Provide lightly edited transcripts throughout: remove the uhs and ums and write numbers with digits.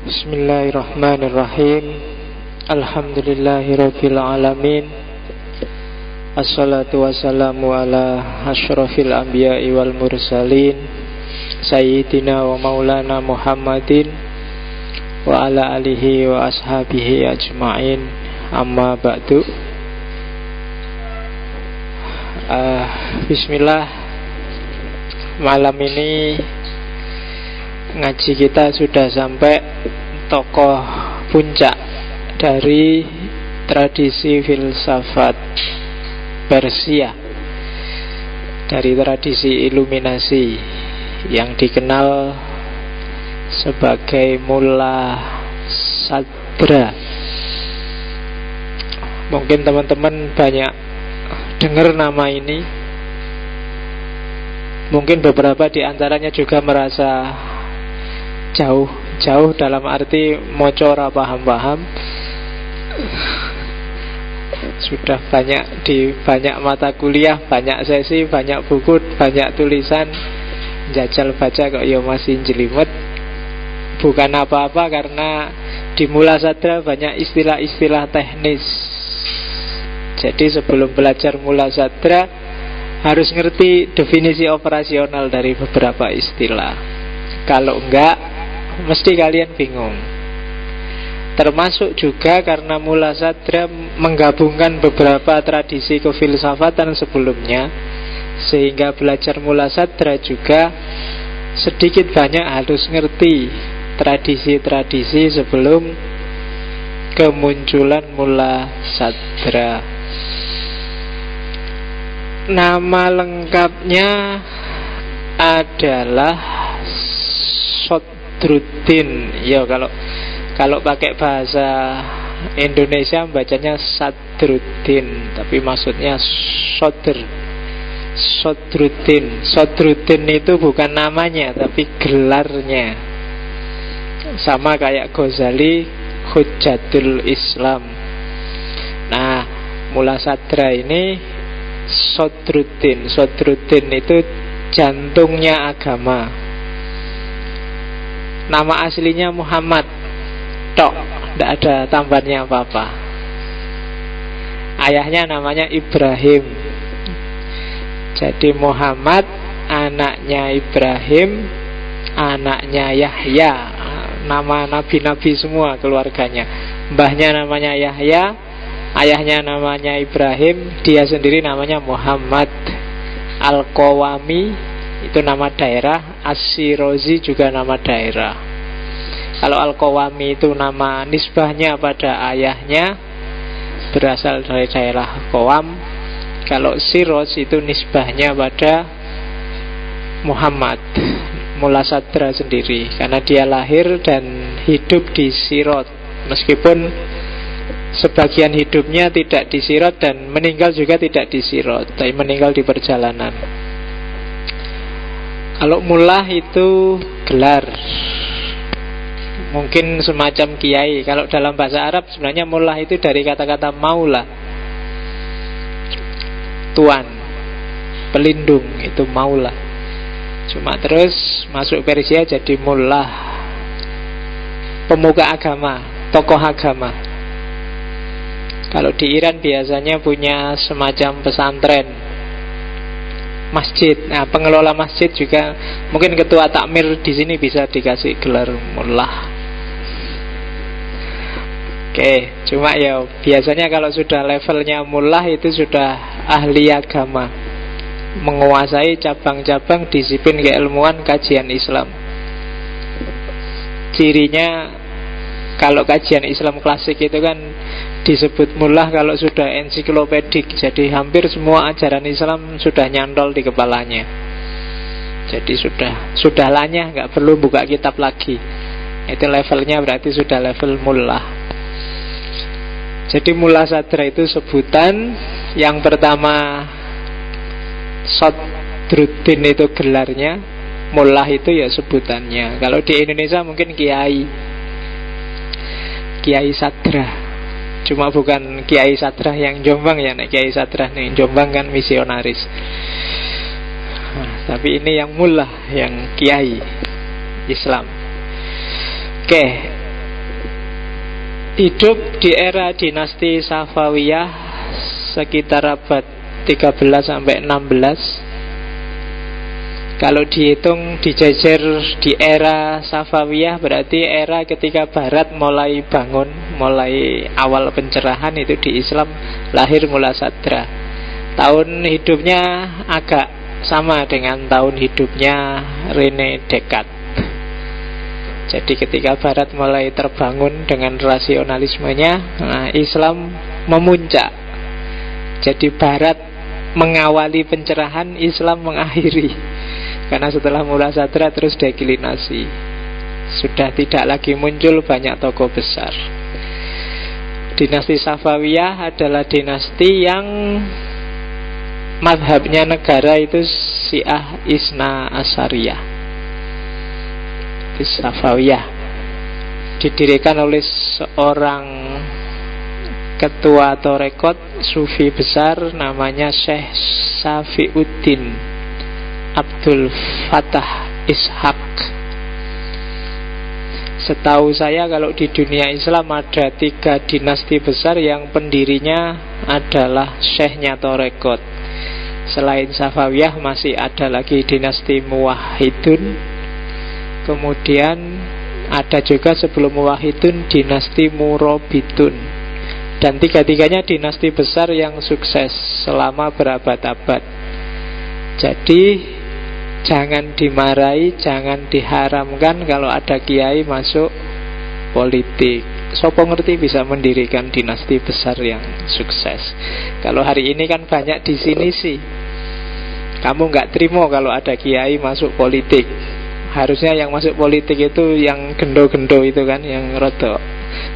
Bismillahirrahmanirrahim. Alhamdulillahirabbil alamin. Assalatu wassalamu ala asyrafil anbiya'i wal mursalin Sayyidina wa maulana Muhammadin wa ala alihi wa ashabihi ajma'in. Amma ba'du. Bismillah. Malam ini ngaji kita sudah sampai tokoh puncak dari tradisi filsafat Persia, dari tradisi iluminasi yang dikenal sebagai Mulla Sadra. Mungkin teman-teman banyak dengar nama ini. Mungkin beberapa di antaranya juga merasa jauh dalam arti moco ora paham-paham. Sudah banyak di banyak mata kuliah, banyak sesi, banyak buku, banyak tulisan, jajal baca kok ya masih jelimet. Bukan apa-apa karena di Mulla Sadra banyak istilah-istilah teknis. Jadi sebelum belajar Mulla Sadra harus ngerti definisi operasional dari beberapa istilah. Kalau enggak mesti kalian bingung. Termasuk juga karena Mulla Sadra menggabungkan beberapa tradisi kefilsafatan sebelumnya, sehingga belajar Mulla Sadra juga sedikit banyak harus ngerti tradisi-tradisi sebelum kemunculan Mulla Sadra. Nama lengkapnya adalah Sadruddin. Ya, kalau pakai bahasa Indonesia bacanya Sadruddin, tapi maksudnya Sadruddin. Sadruddin itu bukan namanya tapi gelarnya. Sama kayak Ghazali, Hujjatul Islam. Nah, Mulla Sadra ini Sadruddin. Sadruddin itu jantungnya agama. Nama aslinya Muhammad tok, tidak ada tambahannya apa-apa. Ayahnya namanya Ibrahim. Jadi Muhammad, anaknya Ibrahim, anaknya Yahya. Nama nabi-nabi semua keluarganya. Mbahnya namanya Yahya, ayahnya namanya Ibrahim, dia sendiri namanya Muhammad. Al-Qawami itu nama daerah, As-Sirozi juga nama daerah. Kalau Al-Qawami itu nama nisbahnya pada ayahnya, berasal dari daerah Qawam. Kalau Siroz itu nisbahnya pada Muhammad, Mulla Sadra sendiri, karena dia lahir dan hidup di Sirot. Meskipun sebagian hidupnya tidak di Sirot dan meninggal juga tidak di Sirot, tapi meninggal di perjalanan. Kalau mullah itu gelar, mungkin semacam kiai. Kalau dalam bahasa Arab sebenarnya mullah itu dari kata-kata maula, tuan, pelindung, itu maula. Cuma terus masuk Persia jadi mullah, pemuka agama, tokoh agama. Kalau di Iran biasanya punya semacam pesantren, masjid. Nah, pengelola masjid juga, mungkin ketua takmir di sini bisa dikasih gelar mullah. Oke, cuma ya biasanya kalau sudah levelnya mullah itu sudah ahli agama, menguasai cabang-cabang disiplin keilmuan kajian Islam. Cirinya kalau kajian Islam klasik itu kan disebut mullah kalau sudah ensiklopedik. Jadi hampir semua ajaran Islam sudah nyantol di kepalanya. Jadi sudah lanyah, nggak perlu buka kitab lagi. Itu levelnya berarti sudah level mullah. Jadi Mulla Sadra itu sebutan. Yang pertama Sadruddin itu gelarnya, mullah itu ya sebutannya. Kalau di Indonesia mungkin Kiai Sadra. Cuma bukan Kiai Sadra yang Jombang ya. Kiai Sadra nih Jombang kan misionaris. Tapi ini yang mullah, yang kiai Islam. Oke, hidup di era dinasti Safawiyah sekitar abad 13 sampai 16. Kalau dihitung dijejer di era Safawiyah, berarti era ketika Barat mulai bangun, mulai awal pencerahan itu di Islam, lahir Mula Sadra. Tahun hidupnya agak sama dengan tahun hidupnya René Descartes. Jadi ketika Barat mulai terbangun dengan rasionalismenya, Islam memuncak. Jadi Barat mengawali pencerahan, Islam mengakhiri. Karena setelah Mula Sadra terus deklinasi, sudah tidak lagi muncul banyak tokoh besar. Dinasti Safawiyah adalah dinasti yang mazhabnya negara itu Syiah Isna Asyariyah. Di Safawiyah didirikan oleh seorang ketua tarekat sufi besar namanya Syekh Safiuddin Abdul Fattah Ishaq. Setahu saya kalau di dunia Islam ada 3 dinasti besar yang pendirinya adalah syekhnya tarekat. Selain Safawiyah masih ada lagi dinasti Muwahhidun. Kemudian ada juga sebelum Muwahhidun dinasti Murabitun. Dan 3-tiganya dinasti besar yang sukses selama berabad-abad. Jadi jangan dimarahi, jangan diharamkan kalau ada kiai masuk politik. Sopo ngerti bisa mendirikan dinasti besar yang sukses. Kalau hari ini kan banyak di sini sih, kamu nggak terima kalau ada kiai masuk politik. Harusnya yang masuk politik itu yang gendo-gendo itu kan, yang rodok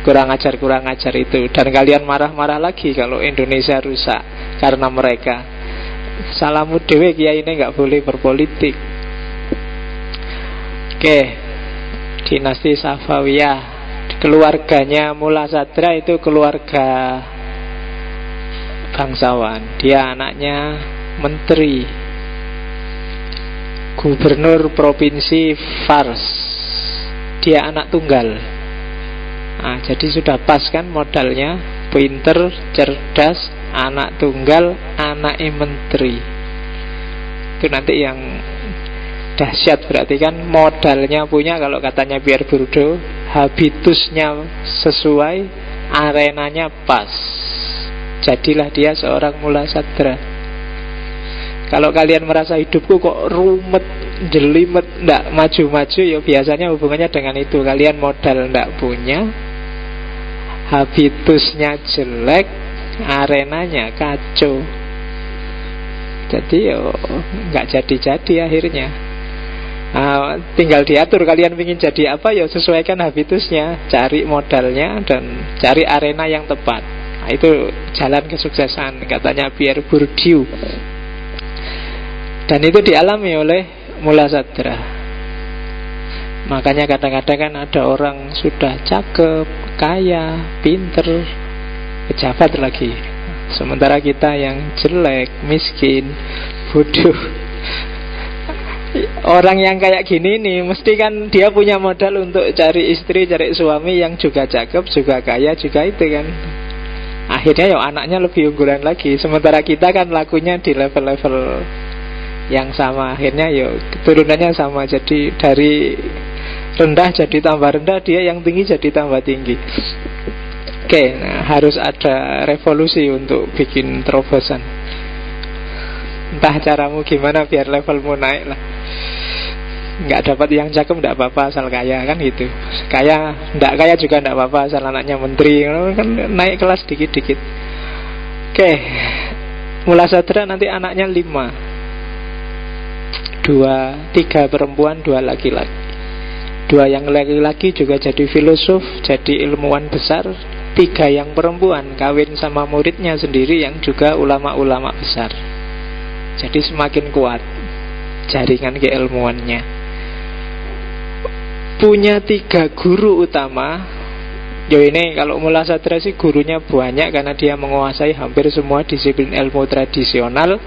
kurang ajar itu. Dan kalian marah-marah lagi kalau Indonesia rusak karena mereka. Salamu dewe kiai ini nggak boleh berpolitik. Oke, dinasti Safawiyah, keluarganya Mula Sadra itu keluarga bangsawan. Dia anaknya menteri, gubernur provinsi Fars. Dia anak tunggal. Jadi sudah pas kan modalnya, pinter, cerdas, anak tunggal, anak menteri. Itu nanti yang dahsyat, berarti kan modalnya punya. Kalau katanya Pierre Bourdieu, habitusnya sesuai, arenanya pas. Jadilah dia seorang Mula Sadra. Kalau kalian merasa hidupku kok rumet, jelimet, ndak maju-maju, ya biasanya hubungannya dengan itu. Kalian modal ndak punya, habitusnya jelek, arenanya kacau. Jadi yo nggak jadi-jadi akhirnya. Tinggal diatur kalian ingin jadi apa, ya sesuaikan habitusnya, cari modalnya dan cari arena yang tepat. Itu jalan kesuksesan katanya Pierre Bourdieu. Dan itu dialami oleh Mula Sadra. Makanya kadang-kadang kan ada orang sudah cakep, kaya, pinter, pejabat lagi, sementara kita yang jelek, miskin, bodoh. Orang yang kayak gini nih mesti kan dia punya modal untuk cari istri, cari suami yang juga cakep, juga kaya, juga itu kan. Akhirnya ya anaknya lebih unggulan lagi. Sementara kita kan lakunya di level-level yang sama. Akhirnya ya keturunannya sama. Jadi dari rendah jadi tambah rendah, dia yang tinggi jadi tambah tinggi. Oke, nah harus ada revolusi untuk bikin terobosan. Entah caramu gimana biar levelmu naik lah. Nggak dapat yang cakep nggak apa-apa asal kaya kan gitu. Kaya nggak kaya juga nggak apa-apa asal anaknya menteri kan, naik kelas dikit-dikit. Oke, Mula Sadra nanti anaknya 5, 3 perempuan, 2 laki-laki. 2 yang laki-laki juga jadi filosof, jadi ilmuwan besar. 3 yang perempuan kawin sama muridnya sendiri yang juga ulama-ulama besar. Jadi semakin kuat jaringan keilmuannya. Punya 3 guru utama. Ini kalau Mula Sadra sih gurunya banyak karena dia menguasai hampir semua disiplin ilmu tradisional.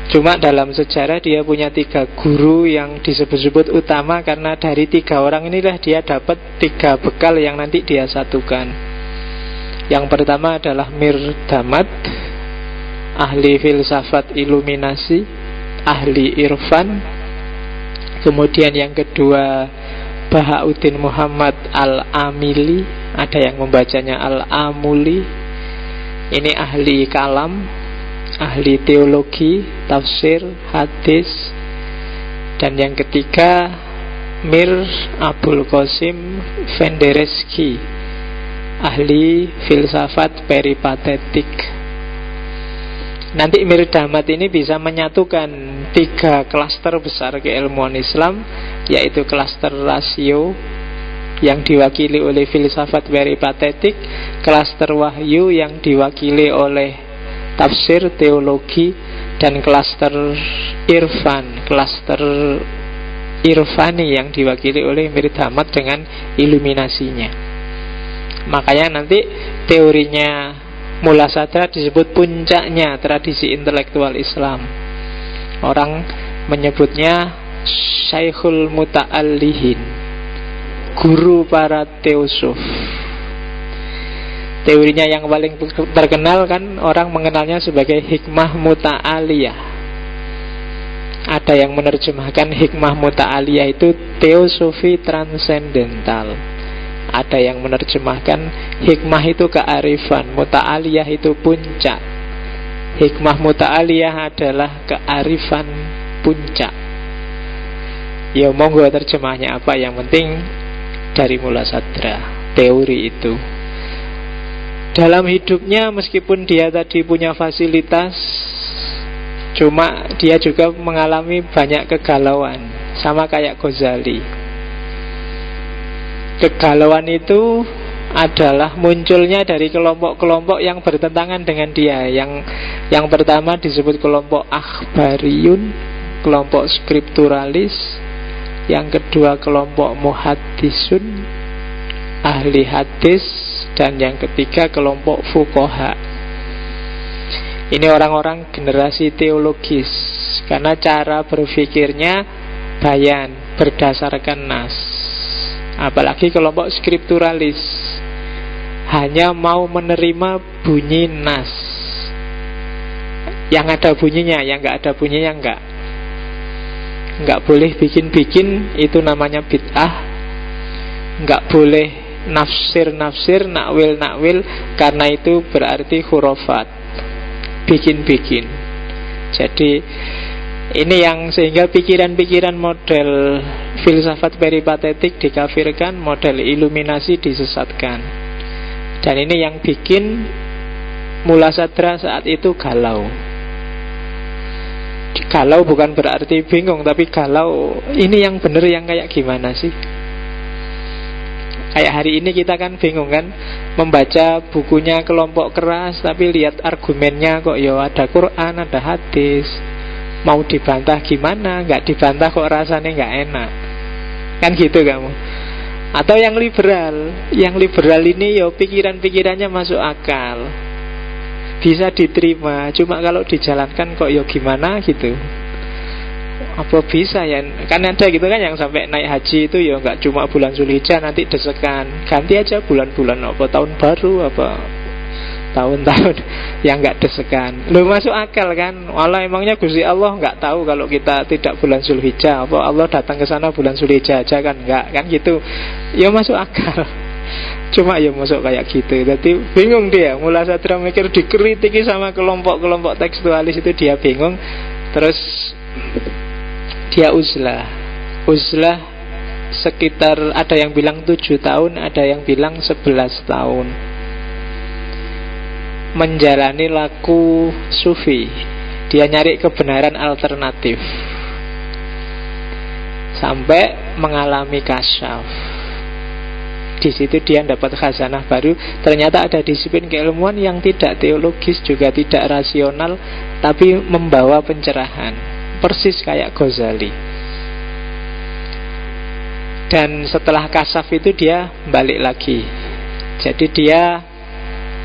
Cuma dalam sejarah dia punya 3 guru yang disebut-sebut utama, karena dari 3 orang inilah dia dapat 3 bekal yang nanti dia satukan. Yang pertama adalah Mir Damad, ahli filsafat iluminasi, ahli irfan. Kemudian yang kedua Bahauddin Muhammad Al-Amili, ada yang membacanya Al-Amuli. Ini ahli kalam, ahli teologi, tafsir, hadis. Dan yang ketiga Mir Abul Qasim Penderecki, ahli filsafat peripatetik. Nanti Mir Damad ini bisa menyatukan 3 klaster besar keilmuan Islam, yaitu klaster rasio yang diwakili oleh filsafat peripatetik, klaster wahyu yang diwakili oleh tafsir, teologi, dan klaster irfan, klaster irfani yang diwakili oleh Mir Damad dengan iluminasinya. Makanya nanti teorinya Mullah Sadra disebut puncaknya tradisi intelektual Islam. Orang menyebutnya Syekhul Muta'allihin, guru para teosuf. Teorinya yang paling terkenal kan orang mengenalnya sebagai hikmah muta'aliyah. Ada yang menerjemahkan hikmah muta'aliyah itu teosofi transendental. Ada yang menerjemahkan hikmah itu kearifan, muta'aliyah itu puncak. Hikmah muta'aliyah adalah kearifan puncak. Ya monggo terjemahnya apa, yang penting dari Mullah Sadra teori itu. Dalam hidupnya meskipun dia tadi punya fasilitas, cuma dia juga mengalami banyak kegalauan, sama kayak Ghazali. Kegalauan itu adalah munculnya dari kelompok-kelompok yang bertentangan dengan dia. Yang pertama disebut kelompok akhbariyun, kelompok skripturalis. Yang kedua kelompok muhaddisun, ahli hadis. Dan yang ketiga kelompok fuqaha. Ini orang-orang generasi teologis, karena cara berpikirnya bayan, berdasarkan nas. Apalagi kelompok skripturalis, hanya mau menerima bunyi nas. Yang ada bunyinya, yang nggak ada bunyinya nggak boleh bikin-bikin, itu namanya bid'ah. Nggak boleh nafsir-nafsir, nakwil-nakwil, karena itu berarti khurafat, bikin-bikin. Jadi ini yang sehingga pikiran-pikiran model filsafat peripatetik dikafirkan, model iluminasi disesatkan. Dan ini yang bikin Mullah Sadra saat itu galau. Galau bukan berarti bingung, tapi galau, ini yang benar yang kayak gimana sih? Kayak hari ini kita kan bingung kan, membaca bukunya kelompok keras, tapi lihat argumennya kok ya ada Quran, ada hadis. Mau dibantah gimana? Nggak dibantah kok rasanya nggak enak. Kan gitu kamu. Atau yang liberal. Yang liberal ini ya pikiran-pikirannya masuk akal, bisa diterima. Cuma kalau dijalankan kok ya gimana gitu. Apa bisa ya? Kan ada gitu kan yang sampai naik haji itu ya nggak cuma bulan Zulhijjah, nanti desekan. Ganti aja bulan-bulan apa tahun baru apa tahun-tahun yang nggak desekan. Loh masuk akal kan? Walau emangnya Gusti Allah nggak tahu kalau kita tidak bulan Zulhijjah? Apa Allah datang ke sana bulan Zulhijjah aja kan? Nggak kan gitu? Ya masuk akal. Cuma ya masuk kayak gitu. Jadi bingung dia. Mullah Sadra mikir, dikritiki sama kelompok-kelompok tekstualis itu dia bingung. Terus dia uzlah sekitar, ada yang bilang 7 tahun, ada yang bilang 11 tahun menjalani laku sufi. Dia nyari kebenaran alternatif sampai mengalami kasyaf. Di situ dia dapat khazanah baru. Ternyata ada disiplin keilmuan yang tidak teologis, juga tidak rasional, tapi membawa pencerahan, persis kayak Ghazali. Dan setelah kasaf itu dia balik lagi. Jadi dia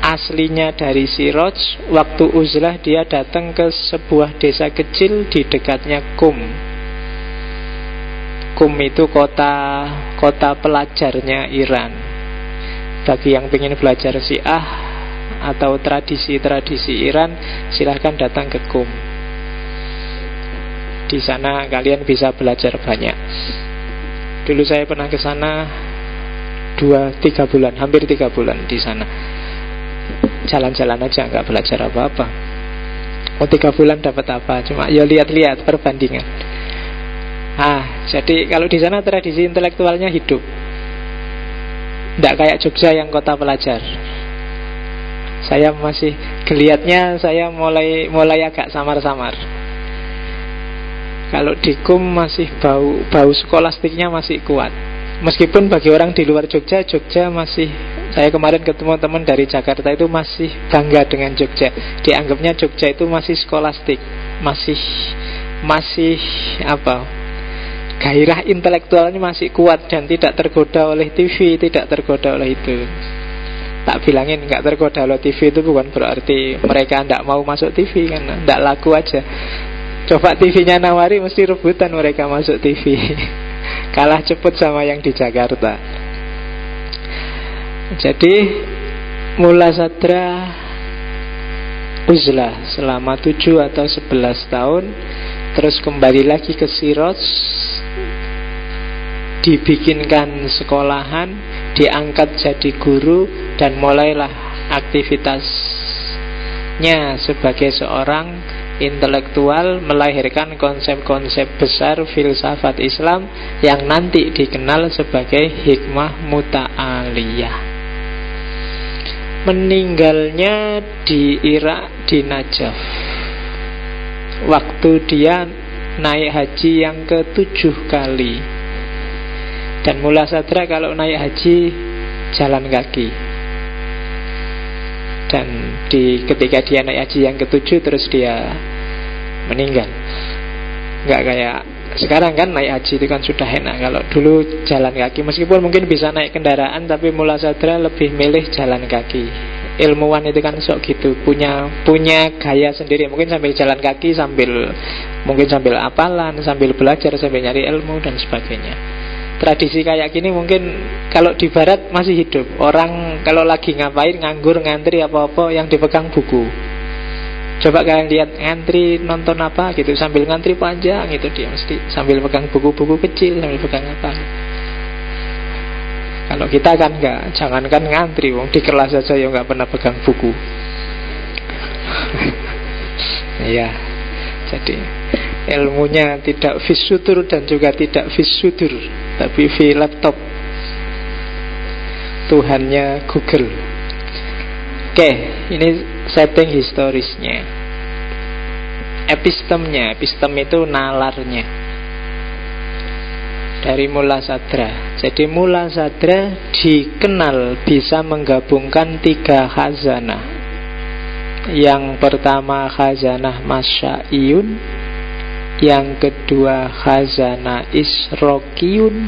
aslinya dari Siraj. Waktu uzlah dia datang ke sebuah desa kecil di dekatnya Qum. Qum itu kota pelajarnya Iran. Bagi yang ingin belajar Syiah atau tradisi-tradisi Iran, silahkan datang ke Qum. Di sana kalian bisa belajar banyak. Dulu saya pernah ke sana 2-3 bulan, hampir 3 bulan di sana. Jalan-jalan aja, nggak belajar apa-apa. 3 bulan dapat apa? Cuma ya lihat-lihat perbandingan. Jadi kalau di sana tradisi intelektualnya hidup. Tidak kayak Jogja yang kota pelajar. Saya masih geliatnya, saya mulai agak samar-samar. Kalau di Qum masih bau skolastiknya masih kuat. Meskipun bagi orang di luar Jogja masih, saya kemarin ketemu teman dari Jakarta itu masih bangga dengan Jogja. Dianggapnya Jogja itu masih skolastik, masih gairah intelektualnya masih kuat dan tidak tergoda oleh TV, tidak tergoda oleh itu. Tak bilangin nggak tergoda oleh TV itu bukan berarti mereka tidak mau masuk TV, kan tidak laku aja. Coba TV-nya nawari mesti rebutan mereka masuk TV. Kalah cepet sama yang di Jakarta. Jadi Mula Sadra uzlah selama 7 atau 11 tahun. Terus kembali lagi ke Siraj, dibikinkan sekolahan, diangkat jadi guru, dan mulailah aktivitasnya sebagai seorang intelektual, melahirkan konsep-konsep besar filsafat Islam yang nanti dikenal sebagai hikmah muta'aliyah. Meninggalnya di Irak, di Najaf, waktu dia naik haji yang ke-7 kali. Dan Mula Sadra kalau naik haji jalan kaki. Dan ketika dia naik haji yang ke-7 terus dia meninggal. Nggak kayak sekarang kan naik haji itu kan sudah enak. Kalau dulu jalan kaki, meskipun mungkin bisa naik kendaraan, tapi Mula Sadra lebih milih jalan kaki. Ilmuwan itu kan sok gitu, punya gaya sendiri. Mungkin sambil jalan kaki, mungkin sambil apalan, sambil belajar, sambil nyari ilmu dan sebagainya. Tradisi kayak gini mungkin kalau di barat masih hidup. Orang kalau lagi ngapain, nganggur, ngantri apa-apa, yang dipegang buku. Coba kalian lihat ngantri nonton apa gitu, sambil ngantri panjang itu dia mesti sambil pegang buku-buku kecil, sambil pegang apa. Kalau kita kan enggak, jangankan ngantri, wong di kelas saja ya enggak pernah pegang buku. Ya, jadi ilmunya tidak fisudur dan juga tidak fisudur, tapi fi laptop. Tuhannya Google. Oke, ini setting historisnya. Epistemnya, epistem itu nalarnya dari Mula Sadra. Jadi Mula Sadra dikenal bisa menggabungkan 3 khazanah. Yang pertama khazanah Masya'iyun, yang kedua khazanah Israqiyun,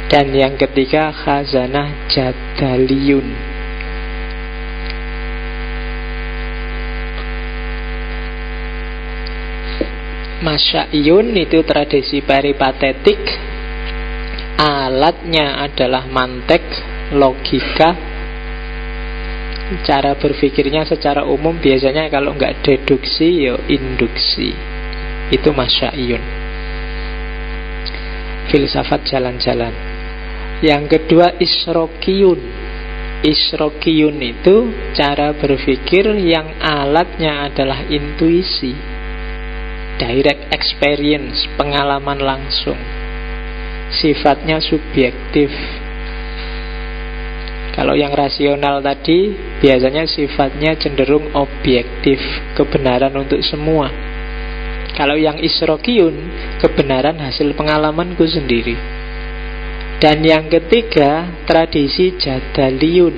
dan yang ketiga khazanah Jadaliyun. Masya'iyun itu tradisi peripatetik. Alatnya adalah mantek, logika. Cara berpikirnya secara umum biasanya kalau nggak deduksi ya induksi. Itu Masya'iyun, filsafat jalan-jalan. Yang kedua Israqiyun. Israqiyun itu cara berpikir yang alatnya adalah intuisi, direct experience, pengalaman langsung. Sifatnya subjektif. Kalau yang rasional tadi biasanya sifatnya cenderung objektif, kebenaran untuk semua. Kalau yang Israqiyun, kebenaran hasil pengalamanku sendiri. Dan yang ketiga tradisi Jadaliyun.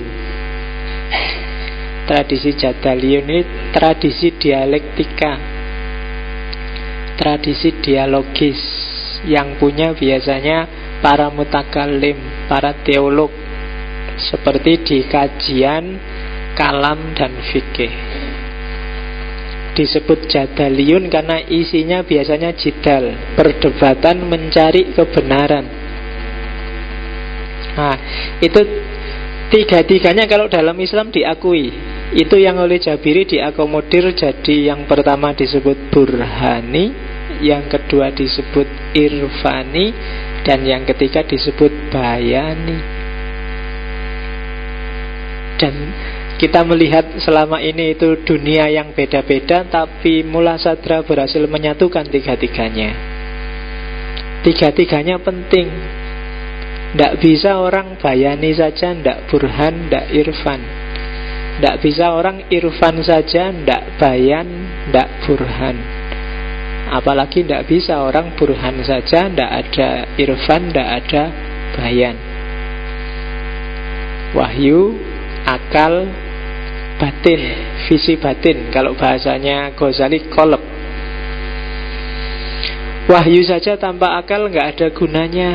Tradisi Jadaliyun ini tradisi dialektika, tradisi dialogis, yang punya biasanya para mutakallim, para teolog. Seperti di kajian kalam dan fikih. Disebut jadaliyun karena isinya biasanya jidal, perdebatan mencari kebenaran. Nah, itu tiga-tiganya kalau dalam Islam diakui. Itu yang oleh Jabiri diakomodir jadi yang pertama disebut burhani, yang kedua disebut irfani, dan yang ketiga disebut bayani. Dan kita melihat selama ini itu dunia yang beda-beda, tapi Mula Sadra berhasil menyatukan tiga-tiganya. Tiga-tiganya penting. Tidak bisa orang bayani saja, tidak burhan, tidak irfan. Tidak bisa orang irfan saja, tidak bayan, tidak burhan. Apalagi tidak bisa orang burhan saja, tidak ada irfan, tidak ada bayan. Wahyu, akal, batin, visi batin. Kalau bahasanya Ghazali, kolab. Wahyu saja tanpa akal nggak ada gunanya.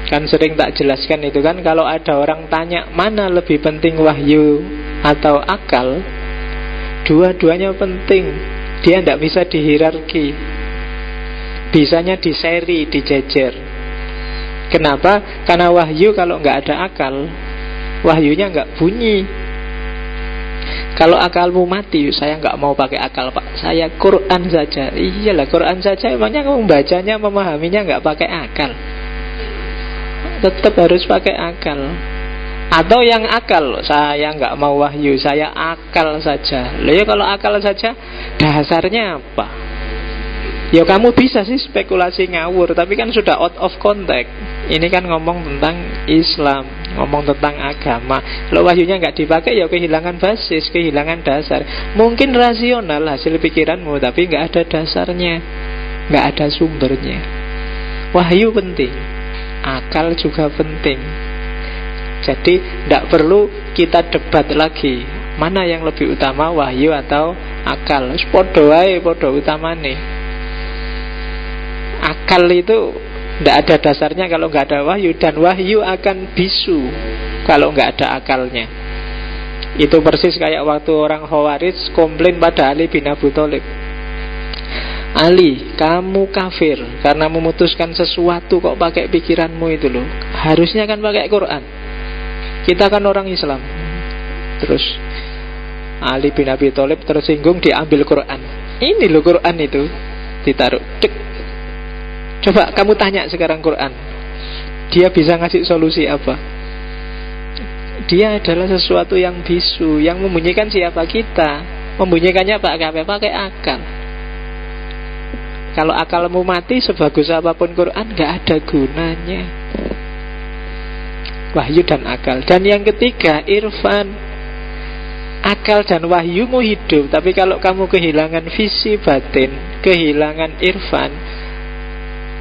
Kan sering tak jelaskan itu kan, kalau ada orang tanya mana lebih penting wahyu atau akal, dua-duanya penting. Dia tidak bisa dihierarki, bisanya diseri, dijejer. Kenapa? Karena wahyu kalau nggak ada akal, wahyunya nggak bunyi. Kalau akalmu mati, saya nggak mau pakai akal pak, saya Quran saja. Iyalah Quran saja, emangnya kamu bacanya, memahaminya nggak pakai akal? Tetap harus pakai akal. Atau yang akal, saya nggak mau wahyu, saya akal saja. Loh ya kalau akal saja, dasarnya apa? Ya kamu bisa sih spekulasi ngawur, tapi kan sudah out of context. Ini kan ngomong tentang Islam, ngomong tentang agama. Kalau wahyunya nggak dipakai, ya kehilangan basis, kehilangan dasar. Mungkin rasional hasil pikiranmu, tapi nggak ada dasarnya, nggak ada sumbernya. Wahyu penting, akal juga penting. Jadi tidak perlu kita debat lagi mana yang lebih utama, wahyu atau akal. Podo wae, podo utamane. Akal itu tidak ada dasarnya kalau nggak ada wahyu, dan wahyu akan bisu kalau nggak ada akalnya. Itu persis kayak waktu orang Khawarij komplain pada Ali bin Abi Thalib. Ali, kamu kafir karena memutuskan sesuatu kok pakai pikiranmu itu loh. Harusnya kan pakai Quran. Kita kan orang Islam. Terus Ali bin Abi Thalib tersinggung, diambil Quran. Ini loh Quran itu, ditaruh. Cek. Coba kamu tanya sekarang Quran, dia bisa ngasih solusi apa? Dia adalah sesuatu yang bisu, yang membunyikan siapa kita. Membunyikannya pakai akal. Kalau akalmu mati, sebagus apapun Quran gak ada gunanya. Wahyu dan akal. Dan yang ketiga, irfan. Akal dan wahyumu hidup, tapi kalau kamu kehilangan visi batin, kehilangan irfan,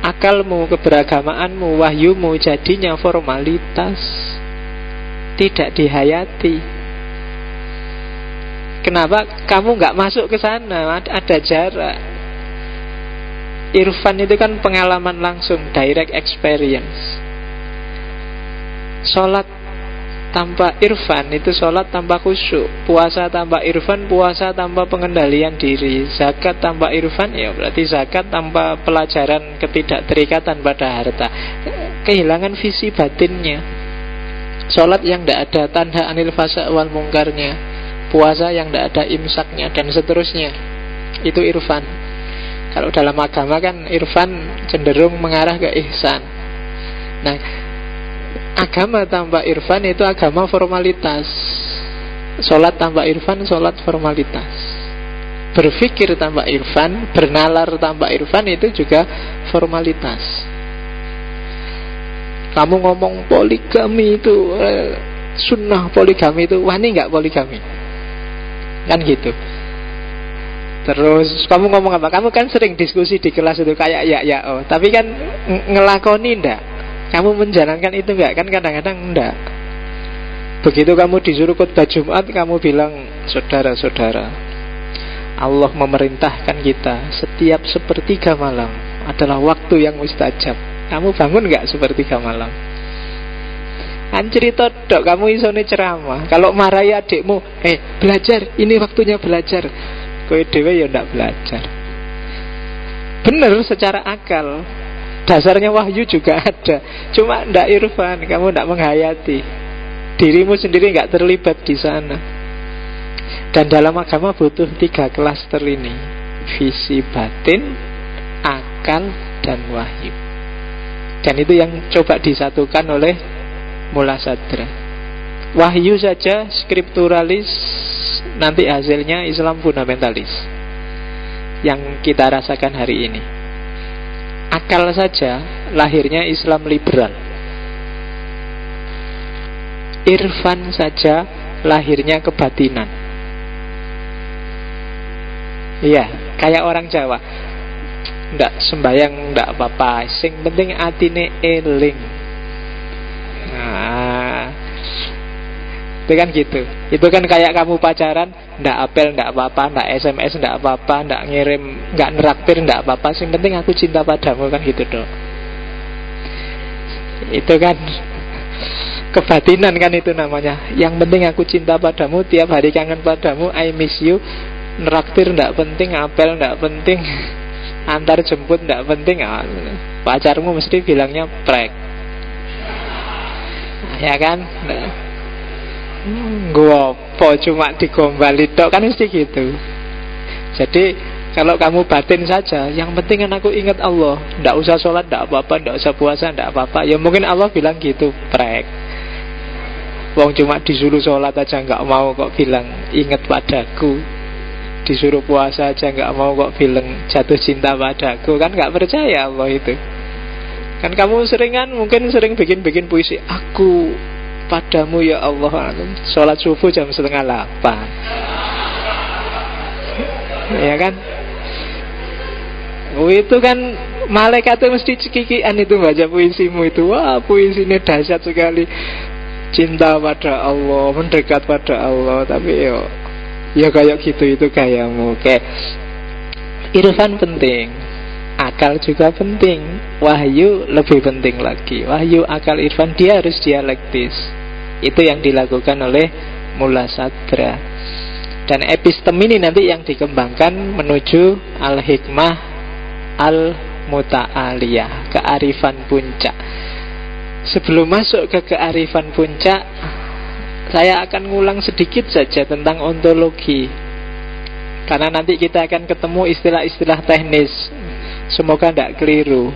akalmu, keberagamaanmu, wahyumu jadinya formalitas, tidak dihayati. Kenapa? Kamu gak masuk ke sana, ada jarak. Irfan itu kan pengalaman langsung, direct experience. Sholat tanpa irfan itu sholat tanpa khusyuk. Puasa tanpa irfan, puasa tanpa pengendalian diri. Zakat tanpa irfan, ya berarti zakat tanpa pelajaran ketidakterikatan pada harta. Kehilangan visi batinnya. Sholat yang tidak ada tanda anil fasa wal mungkarnya, puasa yang tidak ada imsaknya, dan seterusnya. Itu irfan. Kalau dalam agama kan irfan cenderung mengarah ke ihsan. Nah, agama tanpa irfan itu agama formalitas. Sholat tanpa irfan, sholat formalitas. Berpikir tanpa irfan, bernalar tanpa irfan, itu juga formalitas. Kamu ngomong poligami itu sunnah, poligami itu wani nggak poligami? Kan gitu. Terus kamu ngomong apa? Kamu kan sering diskusi di kelas itu kayak ya, tapi kan ngelakoni ndak? Kamu menjalankan itu enggak? Kan kadang-kadang enggak. Begitu kamu disuruh khutbah Jumat, kamu bilang, saudara-saudara, Allah memerintahkan kita setiap sepertiga malam adalah waktu yang mustajab. Kamu bangun enggak sepertiga malam? Kan cerita dok, kamu isone ceramah. Kalau marahi adikmu, belajar, ini waktunya belajar. Kowe dhewe ya ndak belajar. Bener secara akal. Dasarnya wahyu juga ada. Cuma ndak irfan, kamu ndak menghayati. Dirimu sendiri nggak terlibat di sana. Dan dalam agama butuh 3 klaster ini: visi batin, akal, dan wahyu. Dan itu yang coba disatukan oleh Mula Sadra. Wahyu saja skripturalis, nanti hasilnya Islam fundamentalis yang kita rasakan hari ini. Akal saja lahirnya Islam liberal. Irfan saja lahirnya kebatinan. Iya, kayak orang Jawa, ndak sembayang ndak apa-apa, sing penting atine eling. Nah, itu kan gitu. Itu kan kayak kamu pacaran, ndak apel ndak apa-apa, ndak SMS ndak apa-apa, ndak ngirim, ndak neraktir ndak apa-apa, sing penting aku cinta padamu, kan gitu dong. Itu kan kebatinan kan itu namanya. Yang penting aku cinta padamu, tiap hari kangen padamu, I miss you. Neraktir ndak penting, apel ndak penting, antar jemput ndak penting. Pacarmu mesti bilangnya prek, ya kan? Gua apa cuma digombali tok, kan mesti gitu. Jadi kalau kamu batin saja, yang penting kan aku ingat Allah, ndak usah sholat ndak apa-apa, ndak usah puasa ndak apa-apa. Ya mungkin Allah bilang gitu, prek. Wong cuma disuruh sholat aja nggak mau kok bilang ingat padaku, disuruh puasa aja nggak mau kok bilang jatuh cinta padaku. Kan nggak percaya Allah itu. Kan kamu mungkin sering bikin puisi, aku padamu ya Allah, sholat subuh jam 7:30. Ya kan? Itu kan malaikat itu mesti cekikian itu baca puisimu itu. Wah, puisinya dahsyat sekali, cinta pada Allah, mendekat pada Allah. Tapi ya kayak gitu, itu gayamu. Kayak irfan penting, akal juga penting, wahyu lebih penting lagi. Wahyu, akal, irfan, dia harus dialektis. Itu yang dilakukan oleh Mula Sadra. Dan epistem ini nanti yang dikembangkan menuju al-hikmah al-muta'aliyah, kearifan puncak. Sebelum masuk ke kearifan puncak, saya akan ngulang sedikit saja tentang ontologi, karena nanti kita akan ketemu istilah-istilah teknis. Semoga tidak keliru.